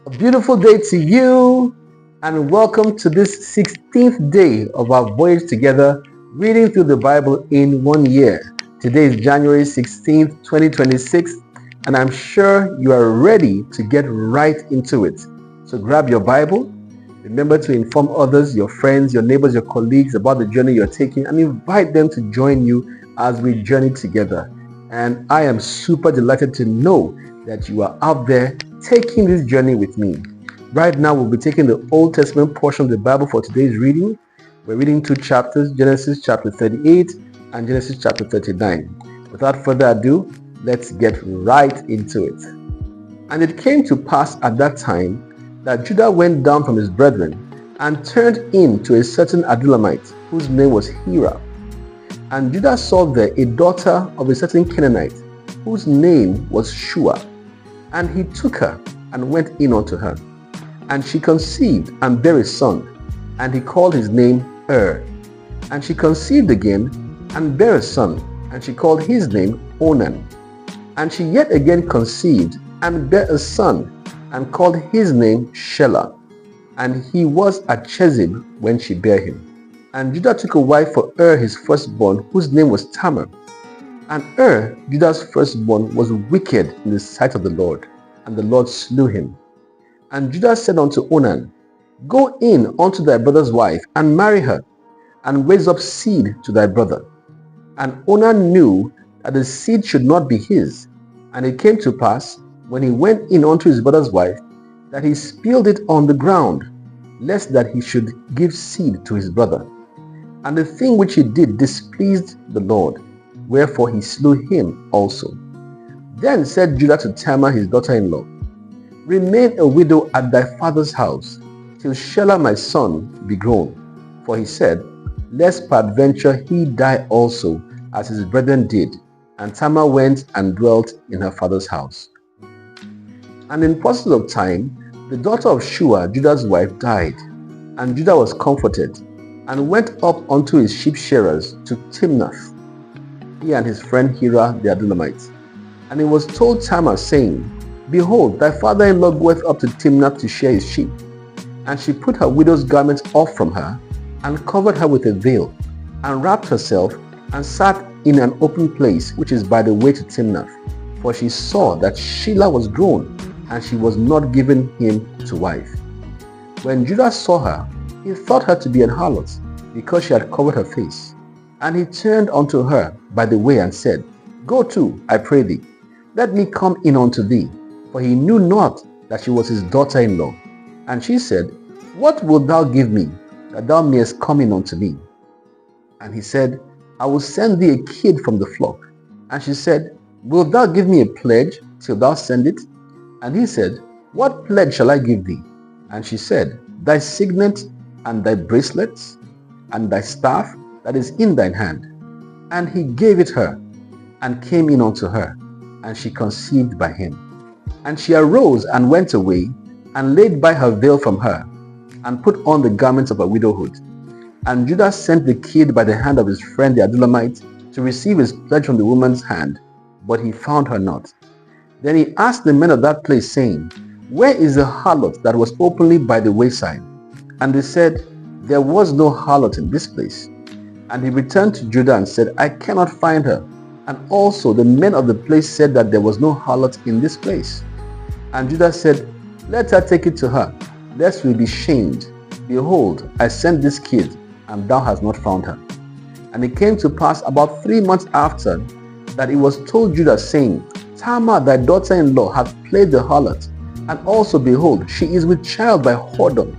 A beautiful day to you, and welcome to this 16th day of our voyage together, reading through the Bible in 1 year. Today is January 16th, 2026, and I'm sure you are ready to get right into it. So grab your Bible. Remember to inform others, your friends, your neighbors, your colleagues about the journey you're taking, and invite them to join you as we journey together. And I am super delighted to know that you are out there taking this journey with me. Right now, we'll be taking the Old Testament portion of the Bible for today's reading. We're reading two chapters, Genesis chapter 38 and Genesis chapter 39. Without further ado, let's get right into it. And it came to pass at that time that Judah went down from his brethren and turned in to a certain Adullamite, whose name was Hira. And Judah saw there a daughter of a certain Canaanite, whose name was Shua. And he took her and went in unto her. And she conceived and bare a son, and he called his name And she conceived again and bare a son, and she called his name Onan. And she yet again conceived and bare a son, and called his name Shelah. And he was at Chezib when she bare him. And Judah took a wife for his firstborn, whose name was Tamar. And Judah's firstborn, was wicked in the sight of the Lord, and the Lord slew him. And Judah said unto Onan, Go in unto thy brother's wife, and marry her, and raise up seed to thy brother. And Onan knew that the seed should not be his. And it came to pass, when he went in unto his brother's wife, that he spilled it on the ground, lest that he should give seed to his brother. And the thing which he did displeased the Lord, wherefore he slew him also. Then said Judah to Tamar his daughter-in-law, Remain a widow at thy father's house, till Shelah my son be grown. For he said, Lest peradventure he die also, as his brethren did. And Tamar went and dwelt in her father's house. And in process of time, the daughter of Shua, Judah's wife, died. And Judah was comforted, and went up unto his sheep shearers to Timnath, he and his friend Hira the Adullamite. And it was told Tamar, saying, Behold, thy father-in-law goeth up to Timnath to shear his sheep. And she put her widow's garments off from her, and covered her with a veil, and wrapped herself, and sat in an open place which is by the way to Timnath. For she saw that Shelah was grown, and she was not given him to wife. When Judah saw her, he thought her to be an harlot, because she had covered her face. And he turned unto her by the way, and said, Go to, I pray thee, let me come in unto thee. For he knew not that she was his daughter-in-law. And she said, What wilt thou give me, that thou mayest come in unto me? And he said, I will send thee a kid from the flock. And she said, Wilt thou give me a pledge till thou send it? And he said, What pledge shall I give thee? And she said, Thy signet, and thy bracelets, and thy staff that is in thine hand. And he gave it her, and came in unto her, and she conceived by him. And she arose and went away, and laid by her veil from her, and put on the garments of her widowhood. And Judah sent the kid by the hand of his friend the Adullamite to receive his pledge from the woman's hand, but he found her not. Then he asked the men of that place, saying, Where is the harlot that was openly by the wayside? And they said, There was no harlot in this place. And he returned to Judah and said, I cannot find her. And also the men of the place said that there was no harlot in this place. And Judah said, Let her take it to her, lest we be shamed. Behold, I sent this kid, and thou hast not found her. And it came to pass about 3 months after, that it was told Judah, saying, Tamar thy daughter-in-law hath played the harlot, and also behold, she is with child by whoredom.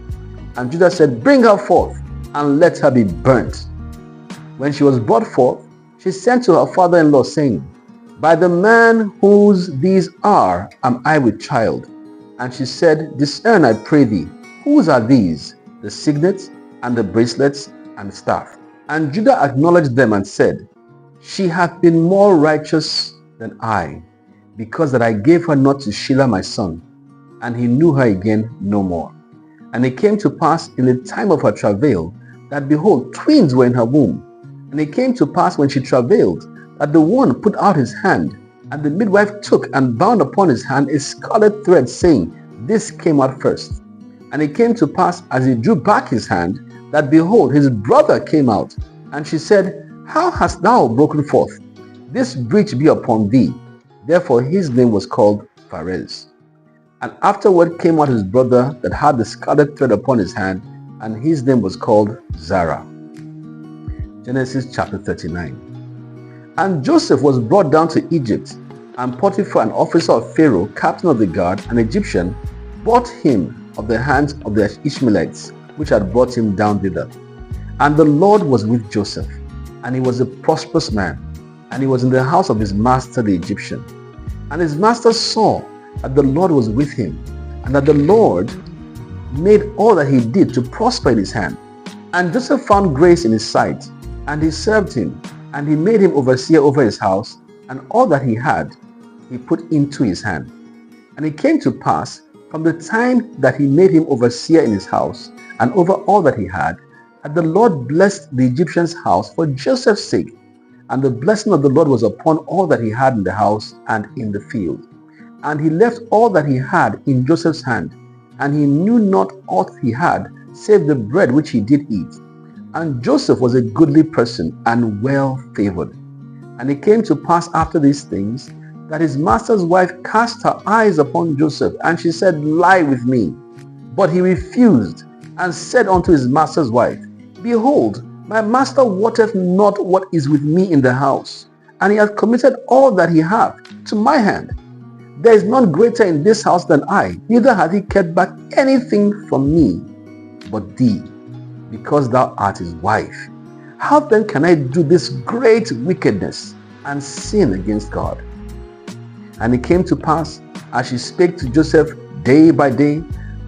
And Judah said, Bring her forth, and let her be burnt. When she was brought forth, she sent to her father-in-law, saying, By the man whose these are am I with child. And she said, Discern, I pray thee, whose are these, the signet, and the bracelets, and the staff? And Judah acknowledged them and said, She hath been more righteous than I, because that I gave her not to Shelah my son. And he knew her again no more. And it came to pass in the time of her travail, that behold, twins were in her womb. And it came to pass when she travailed, that the one put out his hand, and the midwife took and bound upon his hand a scarlet thread, saying, this came out first. And it came to pass, as he drew back his hand, that behold, his brother came out. And she said, How hast thou broken forth? This breach be upon thee. Therefore his name was called Pharez. And afterward came out his brother that had the scarlet thread upon his hand, and his name was called Zara. Genesis chapter 39. And Joseph was brought down to Egypt, and Potiphar, an officer of Pharaoh, captain of the guard, an Egyptian, bought him of the hands of the Ishmaelites, which had brought him down thither. And the Lord was with Joseph, and he was a prosperous man, and he was in the house of his master the Egyptian. And his master saw that the Lord was with him, and that the Lord made all that he did to prosper in his hand. And Joseph found grace in his sight, and he served him, and he made him overseer over his house, and all that he had he put into his hand. And it came to pass, from the time that he made him overseer in his house, and over all that he had, that the Lord blessed the Egyptian's house for Joseph's sake. And the blessing of the Lord was upon all that he had in the house and in the field. And he left all that he had in Joseph's hand, and he knew not aught he had, save the bread which he did eat. And Joseph was a goodly person, and well favored. And it came to pass after these things, that his master's wife cast her eyes upon Joseph, and she said, Lie with me. But he refused, and said unto his master's wife, Behold, my master wotteth not what is with me in the house, and he hath committed all that he hath to my hand. There is none greater in this house than I, neither hath he kept back anything from me but thee, because thou art his wife. How then can I do this great wickedness and sin against God? And it came to pass, as she spake to Joseph day by day,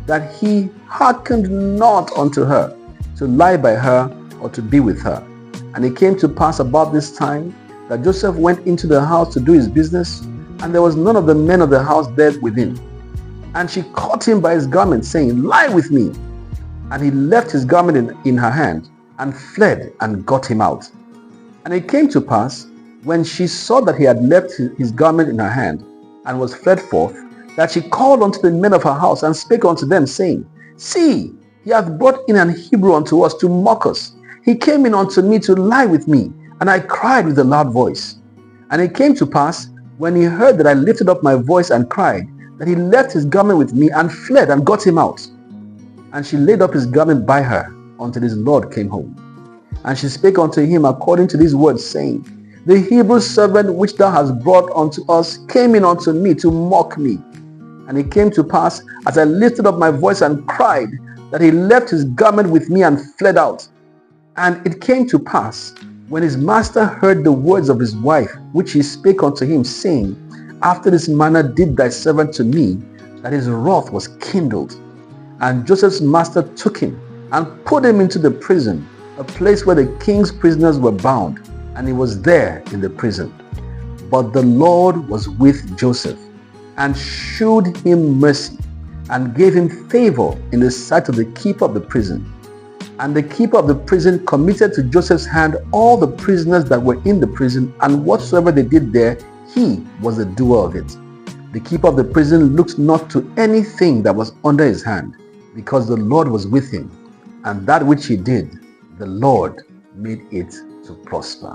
that he hearkened not unto her, to lie by her or to be with her. And it came to pass about this time, that Joseph went into the house to do his business, and there was none of the men of the house there within. And she caught him by his garment, saying, Lie with me. And he left his garment in her hand, and fled and got him out. And it came to pass, when she saw that he had left his garment in her hand, and was fled forth, that she called unto the men of her house, and spake unto them, saying, See, he hath brought in an Hebrew unto us to mock us. He came in unto me to lie with me, and I cried with a loud voice. And it came to pass, when he heard that I lifted up my voice and cried, that he left his garment with me, and fled and got him out. And she laid up his garment by her, until his Lord came home. And she spake unto him according to these words, saying, The Hebrew servant which thou hast brought unto us came in unto me to mock me. And it came to pass, as I lifted up my voice and cried, that he left his garment with me and fled out. And it came to pass, when his master heard the words of his wife, which he spake unto him, saying, After this manner did thy servant to me, that his wrath was kindled. And Joseph's master took him, and put him into the prison, a place where the king's prisoners were bound, and he was there in the prison. But the Lord was with Joseph, and shewed him mercy, and gave him favor in the sight of the keeper of the prison. And the keeper of the prison committed to Joseph's hand all the prisoners that were in the prison, and whatsoever they did there, he was the doer of it. The keeper of the prison looked not to anything that was under his hand, because the Lord was with him, and that which he did, the Lord made it to prosper.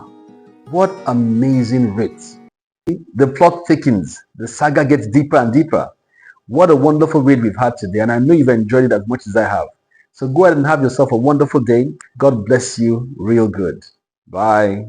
What amazing reads. The plot thickens. The saga gets deeper and deeper. What a wonderful read we've had today, and I know you've enjoyed it as much as I have. So go ahead and have yourself a wonderful day. God bless you real good. Bye.